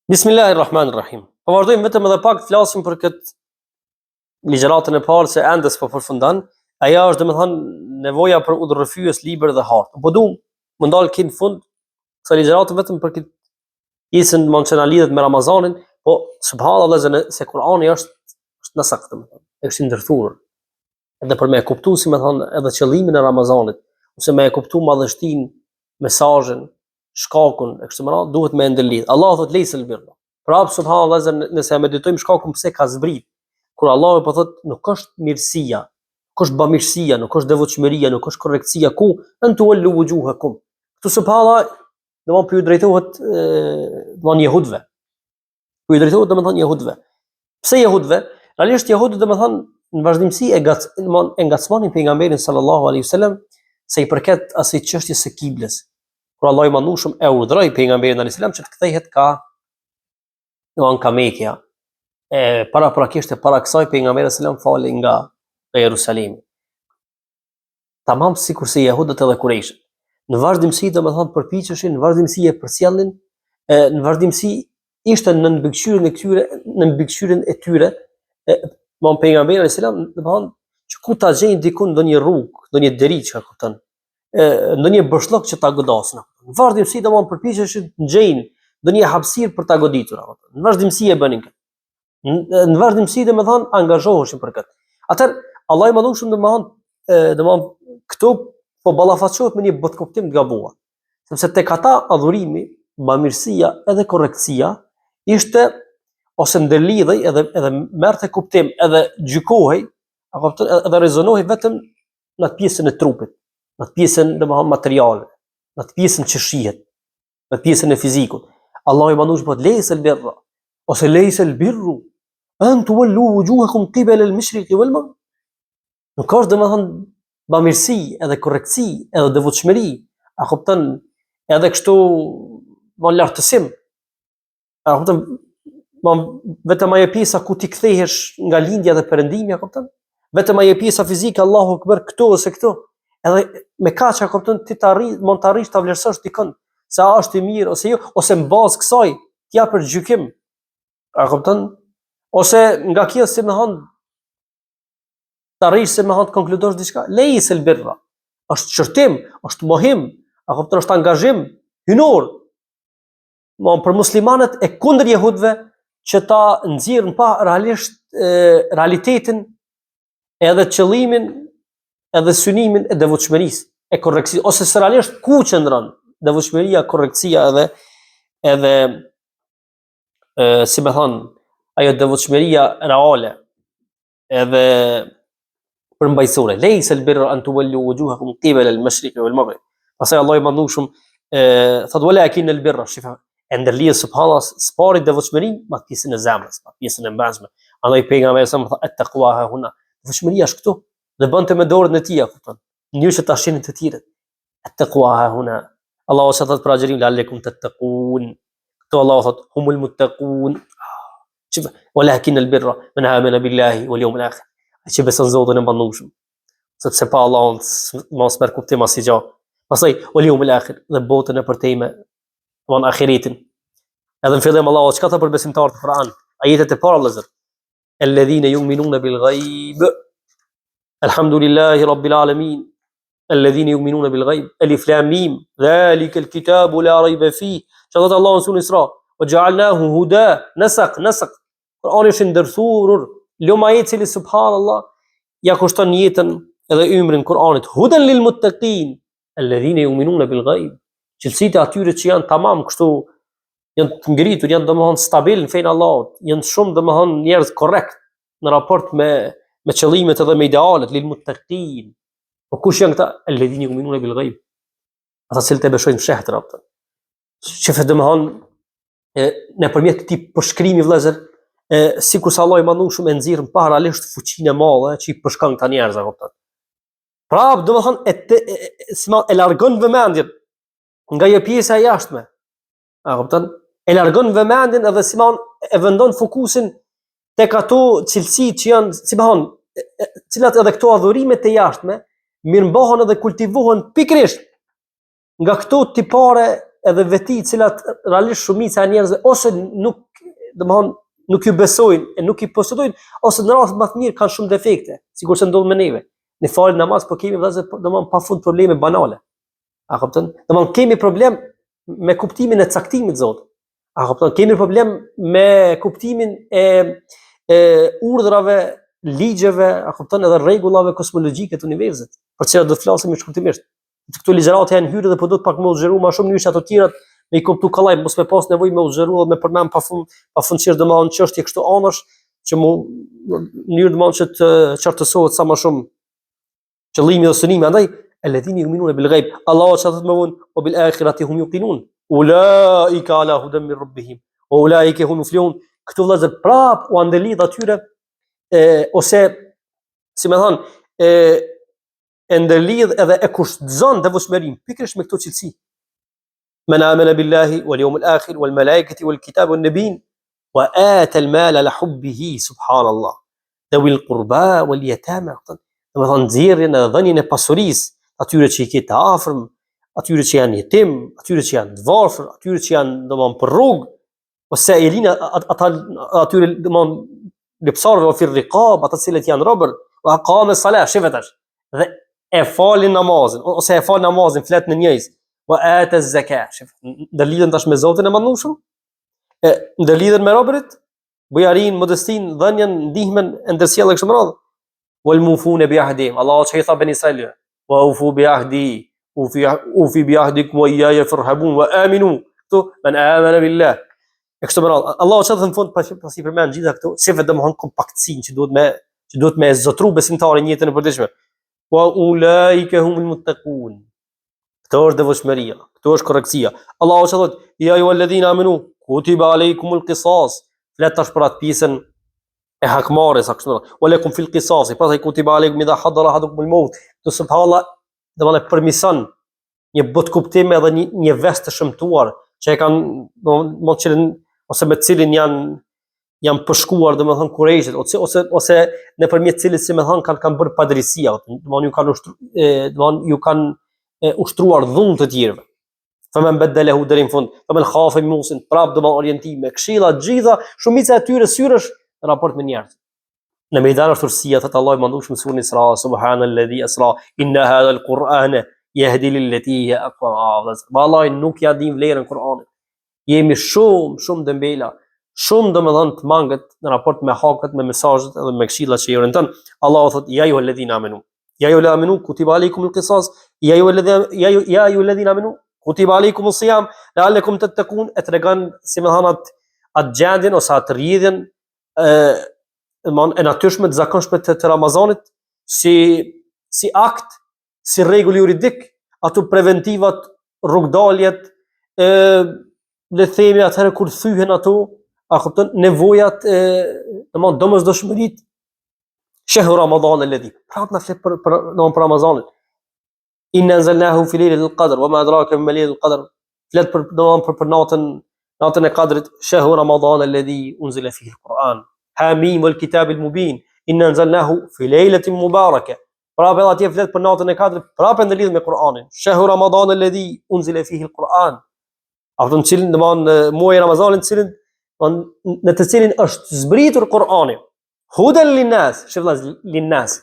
Bismillahirrahmanirrahim. Po vazhdojmë vetëm edhe pak të flasim për këtë ligjëratën e parë se ende s'po përfundon. Ajo është domethënë nevoja për udhërrëfyes libër dhe hartë. Po duam më ndal në fund kësaj ligjërate vetëm për këtë pjesën që na lidhet me Ramazanin, po subhanallahu se Kurani është në sakt domethënë. Është i ndërthurur. Edhe për me e kuptuar si më thon edhe qëllimin e Ramazanit, ose me e kuptuar madhështinë, mesazhin, shkakun e kështu me radhë, duhet me ndërlidh. Allah thot lejsel birra. Prap subhanallahu nëse e meditojmë shkakun pse ka zbrit. Kur Allah po thot nuk është mirësia, nuk është bamirësia, nuk është devotshmëria, nuk është korrektësia ku antu wallu wujuhakum. Ktu subhanallahu domon për ju drejtohet domon jehudëve. Për ju drejtohet domon jehudëve. Pse jehudëve? Realisht jehudët domon në vazhdimsi e ngacmonin pejgamberin sallallahu alaihi wasallam se i përket asaj çështjes së kiblës. Kur Allah i mandushëm e urdhroi pejgamberin alayhis salam që të kthehet ka Mekja. Para kësaj pejgamberi sallallahu fali nga Jerusalemi. Tamam sikur se jehudët edhe kurajshët. Në vazhdimsi domethënë përpiqeshin, në vazhdimsi e përcjellnin, në vazhdimsi ishte në mbikëqyrjen e tyre, mon pejgamberi alayhis salam domethënë që ku ta gjejnë diku ndonjë rrugë, ndonjë deri çka kupton. Ndonjë boshllok që ta godasnë. Në vazhdimsi domon përpiqeshin të gjejnë ndonjë hapësirë për ta goditur ato. Në vazhdimsi e bënin këtë. Në vazhdimsi domethënë angazhoheshin për këtë. Atëherë Allah i mëdhur shumë domon këtu po ballafaqohet me një botkuptim të gabuar. Sepse tek ata adhurimi, bamirësia edhe korrektësia ishte ose ndërlidhej edhe merrte kuptim edhe gjykohej apo edhe rezonohej vetëm në atë pjesën e trupit. Në atë pjesën domethënë materiale, në atë pjesën që shihet, në pjesën e fizikut. Allah i mandush po lejsel birra ose lejsel birru an tuwallu wujuhakum qibala al-mashriqi wal-maghrib. Nuk është domethënë bamirësi, edhe korrektësi, edhe devotshmëri, a kupton, edhe kështu më lartësim. A kupton, vetëm ajo pjesa ku ti kthehesh nga lindja dhe perëndimi, a kupton? Vetëm ajo pjesa fizike, Allahu akbar, këtu ose këtu. Edhe me kaq a kupton ti mund të arrish ta vlerësosh dikon se a është i mirë ose jo, ose në bazë kësaj ti ja për gjykim. A kupton? Ose nga kjo si më thon të arrish se më thon të konkludosh diçka. Lejsel birra. Është shërtim, është mohim, a kupton, është angazhim hynor. Për muslimanët e kundër jehudëve që ta nxjerrin pa realisht realitetin edhe qëllimin edhe synimin e devotshmërisë, e korrektësisë, ose se realisht ku qëndron devotshmëria, korrektësia edhe si më thon, ajo devotshmëria reale edhe përmbajtësore. Lejsel birra an tuwallu wujuhakum qibala al-mashriqi wal-maghrib. Pastaj Allah i mandushëm thot walakin al-birra shifa ndërlidh subhanallahu spari devotshmërinë me pjesën e zemrës, me pjesën e mbazme. Andaj pejgamberi sa më thot at-taqwa huna. Devotshmëria është këtu dhe bënte me dorën e tij, kupton. Një që ta shihnin të tjerët. At-taqwa huna. Allahu sa thot për agjerim lalekum tattaqun. Këtu Allahu thot humul muttaqun. Shif walakin al-birra man amana billahi wal yawmil akhir. Që beson Zotin e Mëndueshëm. Sepse pa Allahun mos merr kuptim asgjë. Pastaj wal yawmil akhir dhe botën e përtejme, von ahiretin. Edhe në fillim Allahu çka tha për besimtarët në Kur'an, ajetet e para vëllazër. Alladhina yu'minuna bil ghaib. Alhamdulillahi rabbil alamin. Alladhina yu'minuna bil ghaib. Alif lam mim. Dhalika al-kitabu la rayba fihi. Çfarë thot Allahu në surën Isra? Wa ja'alnahu huda. Nasaq. Kur'ani është ndërthurur. Luma i cili subhanallah ja kushton jetën edhe ymrin Kur'anit. Hudan lil muttaqin. Alladhina yu'minuna bil ghaib. Cilësitë atyre që janë tamam kështu, janë të ngritur, janë domethënë stabil në fenë Allahut, janë shumë domethënë njerëz korrekt në raport me qëllimet edhe me idealet lil muttaqin. Po kush janë këta? Alladhina yu'minuna bil ghaib. Ata cilët e besojnë fshehtër atë. Çfarë domethënë nëpërmjet këtij përshkrimi vëllazër, sikur sa Allah i mandueshëm e nxjerr paralelisht fuqinë e madhe që i përshkon këta njerëz, kupton. Prap domethënë e largon vëmendjen nga ajo pjesa e jashtme. A kupton? E largon vëmendjen edhe e vendon fokusin tek ato cilësi që janë, cilat edhe këto adhurimet e jashtme mirëmbohen edhe kultivohen pikërisht nga këto tipare edhe veti cilat realisht shumica e njerëzve ose nuk, domethënë nuk ju besojnë e nuk i posedojnë, ose në rast më të mirë kanë shumë defekte, sikur se ndodh me neve. Në falë namaz po kemi vëllezër domethënë pafund probleme banale. A kupton? Domethënë kemi problem me kuptimin e caktimit Zot. A kupton? Kemi problem me kuptimin e urdhrave, ligjeve, a kupton, edhe rregullave kozmologjike të universit. Për çfarë do të flasim më shkurtimisht. Këto ligjërata janë hyrë dhe po do të pak më u zgjeru më shumë njësh ato tjerat me i kuptu kallaj, mos me pas nevojë me u zgjeru dhe me përmend pafund çështë domethënë çështje kështu anash që në mënyrë domethënë që të qartësohet sa më shumë qëllimi dhe synimi. Andaj alladhina yu'minuna bil ghaib, Allahu çfarë thotë më vonë, o bil akhirati hum yuqinun, ulaika ala hudan min rabbihim wa ulaika hum muflihun. Këto vëllezër prap u andëlidh atyre ose si më thon e ndërlidh edhe e kushtëzon devotshmërinë pikërisht me këto cilësi. Men amana billahi wal yawmil akhir wal malaikati wal kitabi wan nabiyyin wa ata al mala li hubbihi subhanallah dhawil qurba wal yatama. Domethënë nxjerrjen edhe dhënien e pasurisë atyre që i ke të afërm, atyre që janë jetim, atyre që janë të varfër, atyre që janë domethënë për rrugë, ose elina atyre domethënë lipsarve ofir riqab, ata cilët janë robër, wa aqama salah, shifetash, dhe e falin namazin, ose e fal namazin, flet në njëjës, wa ata zakat, shif, ndërlidhen tash me Zotin e Madhnushëm, ndërlidhen me robërit, bujarin, modestin, dhënien, ndihmën e ndërsjellë kështu me radhë. Wal mufuna bi ahdihim, Allahu çka i tha bani Israil, wa ufu bi ahdi, ufi bi ahdikum wa iyaya farhabun wa aminu, to man amana billah. Kështu me radhë. Allahu çka thon fund pasi përmend gjitha këto, sifat domthon kompaktësinë që duhet me zotru besimtarin në jetën e përditshme. Wa ulaika humul muttaqun. Këto është devotshmëria, këto është korrektësia. Allahu çka thot, ya ayyuhalladhina amanu kutiba alaykumul qisas. Flet tash për atë pjesën e hakmarrjes, kështu me radhë. Wa lakum fil qisas, pastaj kutiba alaykum idha hadara ahadukumul maut. To subhanallah, domthon permision një bot kuptim edhe një vest të shëmtuar që e kanë domthon ose me cilin janë përshkuar domethënë kurajshit ose nëpërmjet cilit si më thon kanë bërë padrejësia, domethënë ju kanë ushtruar dhunë të tjerëve. Faman badalahu deri në fund, faman khafa musin, prap domethënë orientime, këshilla të gjitha, shumica e tyre syresh në raport me njerëz. Në mejdan është ursia, thëtë Allah i mandush më surin Isra, subhanalladhi asra, inna hadha al-Qur'ana yahdi lillati hiya aqwam. Vallahi nuk ja dim vlerën Kur'anit. Jemi shumë dëmbela, shumë domethënë të mangët në raport me hakët, me mesazhet edhe me këshillat që i orienton. Allahu thotë ya ayyuhalladhina amanu. Ya ayyuhalladhina amanu kutiba alaykumul qisas. Ya ayyuhalladhina amanu kutiba alaykumus siyam la'allakum tattaqun. E tregon si më thon atë gjendjen ose atë rrjedhjen e natyrshme të zakonshme të Ramazanit si akt, si rregull juridik, ato preventivat, rrugdaljet, le të themi atëherë kur thyhen ato, a kupton, nevojat, domosdoshmëritë, shehru Ramadan alladhi. Prap na flet për Ramazanin. Inna anzalnahu fi lailatul qadr wa ma adraka ma lailatul qadr. Flet për natën e Qadrit, shehru Ramadan alladhi unzila fihi al-Quran. Hamim wal kitab al-mubin. Inna anzalnahu fi lailatin mubarakah. Prapë edhe atje flet për natën e Qadrit, prapë ndërlidh me Kur'anin. Shehru Ramadan alladhi unzila fihi al-Quran. Aftën cilin domthon muaji Ramazanit, cilin në të cilin është zbritur Kur'ani. Hudan linnas, sheflas linnas.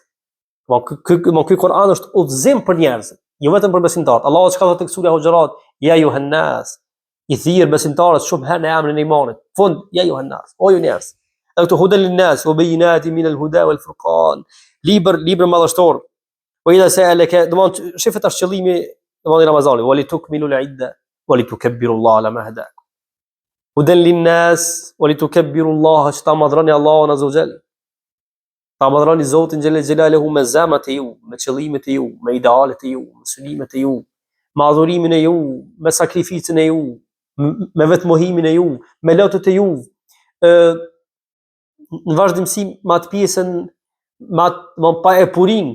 Ky Kur'an është udhëzim për njerëzit, jo vetëm për besimtarët. Allahu çka thotë tek sura Hujurat, ya ayuhan nas. I thirr besimtarët shumë herë në emrin e imanit. Fund, ya ayuhan nas, o ju njerëz. Ato hudan linnas wa bayinatin min al-huda wal furqan. Libër madhështor. Wa idha sa'alaka, domthon shifet as qëllimi domthon i Ramazanit, wa litukmilu al-idda wa litukabbiru Allah ala ma hadakum. Hudan linnas wa litukabbiru Allah, ta madhrani Allahun azza wa jall. Ta madhrani Zotin xhelal xhelaluhu me zemrat e ju, me qëllimet e ju, me idealet e ju, me synimet e ju, me adhurimin e ju, me sakrificën e ju, me vetmohimin e ju, me lotët e ju. Në vazhdimsi me atë pjesën me pa e purin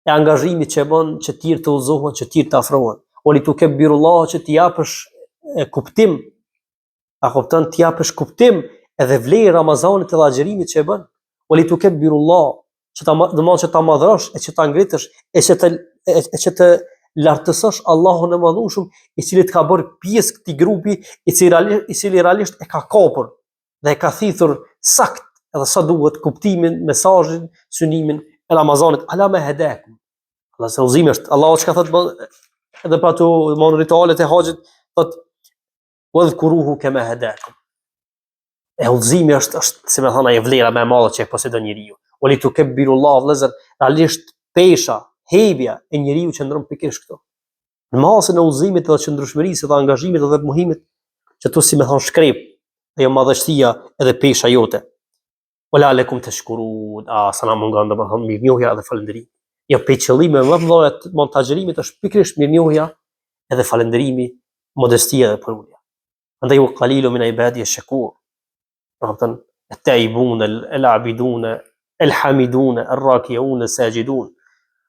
e angazhimit që bën që tjerë të udhëzohen, që tjerë të afrohen. Oli tu kebirullah, që t'i japësh kuptim, a kupton, t'i japësh kuptim edhe vlerë Ramazanit edhe agjërimit që e bën. Oli tu kebirullah, që ta madhrosh e që ta ngritësh e që të lartësosh Allahun e Madhueshëm, i cili të ka bërë pjesë këtij grupi, i cili realisht e ka kapur dhe e ka thithur sakt edhe sa duhet kuptimin, mesazhin, synimin e Ramazanit. Ala ma hadakum. Allah se udhëzimi është. Allahu çka thotë edhe për ato ritualet e haxhit, thotë wadhkuruhu kama hadakum. E udhëzimi është si më thënë ajo vlera më e madhe që e posedon njeriu. Wali tukabbirullaha vëllazër, realisht pesha, hebja e njeriu që ndron pikërisht këto. Në masën e udhëzimit dhe qëndrueshmërisë dhe angazhimit dhe mohimit, që tu si më thon shkrep, ajo madhështia edhe pesha jote. Wala alekum tashkurun, sana mungon domethënë mirënjohja dhe falënderim. Jo pe qëllime më të mëdha të montaxherimit është pikërisht mirënjohja edhe falënderimi, modestia dhe përulja. Andaj u qalilu min ibadi ash-shakur. Domethënë at-taibun, al-abidun, al-hamidun, ar-rakiun, as-sajidun.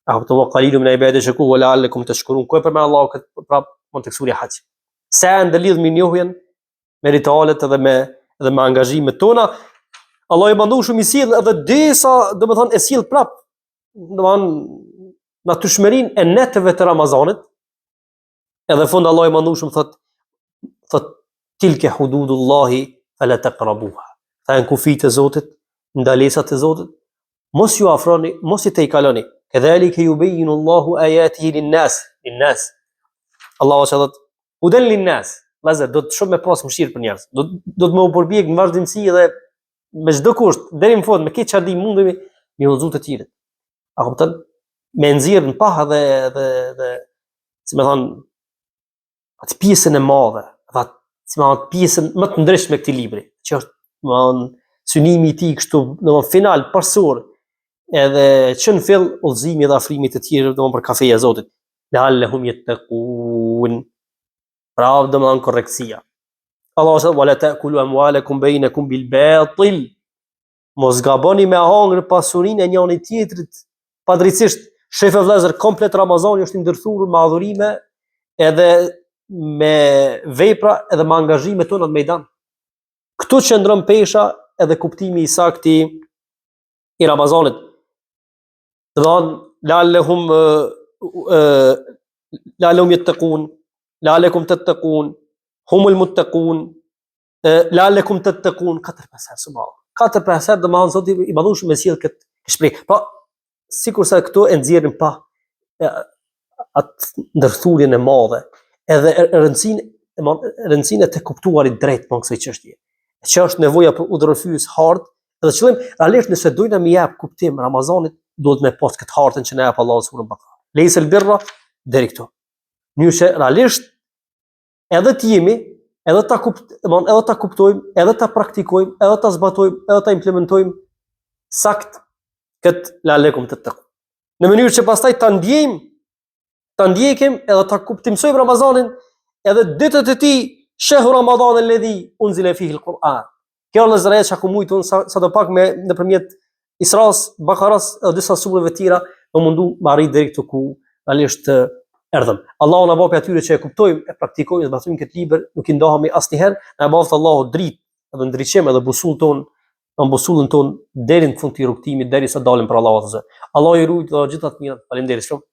Apo wa qalilu min ibadi ash-shakur wa la'allakum tashkurun. Ku për me Allahu këtë prap mund të ksuri haç. Sa ndalidh mirënjohjen me ritualet edhe me angazhimet tona, Allah i Madhueshëm i sill edhe disa, domethënë e sill prap, domethënë natyrshmërinë e netëve të Ramazanit. Edhe fund Allah i Madhueshëm thot tilke hududullahi fala taqrabuha. Tha janë kufit e Zotit, ndalesat e Zotit, mos ju afroni, mos i tejkaloni. Kedhalika yubayyinu Allahu ayatihi lin-nas. Allahu thot hudan lin-nas. Vëllazër, do të shumë me pas mëshirë për njerëz. Do të më u përbjek në vazhdimsi dhe me çdo kusht, deri në fund, me këtë çfarë mundemi, me udhëzu të tjerët. A kupton? Me nxjerr në paha dhe si më thon, atë pjesën e madhe, atë si më thon pjesën më të ndryshme këtij libri, që është më thon synimi i tij kështu, domethënë final parsor, edhe që në fill udhëzimi dhe afrimi të tjerë domethënë për kafeja e Zotit. La'allahum yattaqun. Pra domethënë korrektësia. Allah thot wala ta'kulu amwalakum bainakum bil batil. Mos gaboni me hangër pasurinë e njëri tjetrit padrejtisht. Shef vëllazër, komplet Ramazani është i ndërthurur me adhurime edhe me vepra edhe me angazhime tona në mejdan. Këtu që ndron pesha edhe kuptimi i saktë i Ramazanit. Domethënë la'allahum yattaqun. La'allakum tattaqun, humul muttaqun, la'allakum tattaqun, 4-5 herë subhanallahu. 4-5 herë domethënë Zoti i Madhueshëm me sjell këtë shpreh. Po sikurse këtu e nxjerrin pa atë ndërthurjen e madhe, edhe rëndësinë të kuptuarit drejt për kësaj çështje. Që është nevoja për udhërrëfyes hart, edhe qëllim realisht nëse dojna më jap kuptim Ramazanit, duhet me pas këtë hartën që na jep Allahu subhanahu wa taala. Leysel birra deri këtu. Njëse realisht edhe të jemi, edhe ta kuptojmë, edhe ta praktikojmë, edhe ta zbatojmë, edhe ta implementojmë sakt këtë la'allakum tattaqun. Në mënyrë që pastaj ta ndjekim edhe ta kuptimsojmë Ramazanin edhe ditët e tij, shehru Ramadan alladhi unzila fihi al-Quran. Kjo është zërea që ku mujtun sa do pak me nëpërmjet Isras, Bakaras edhe disa surave të tjera, do mundu me arrit deri këtu ku realisht erdhëm. Allahu na bëj atyre që e kuptojmë, e praktikojmë, dhe zbatojmë këtë libër, nuk i ndahemi asnjëherë, na bëft Allahu dritë, edhe ndriçim edhe busullën ton deri në fund të rrugtimit, derisa dalim për Allahu azza. Allahu i ruaj të gjithat mirat. Faleminderit shumë.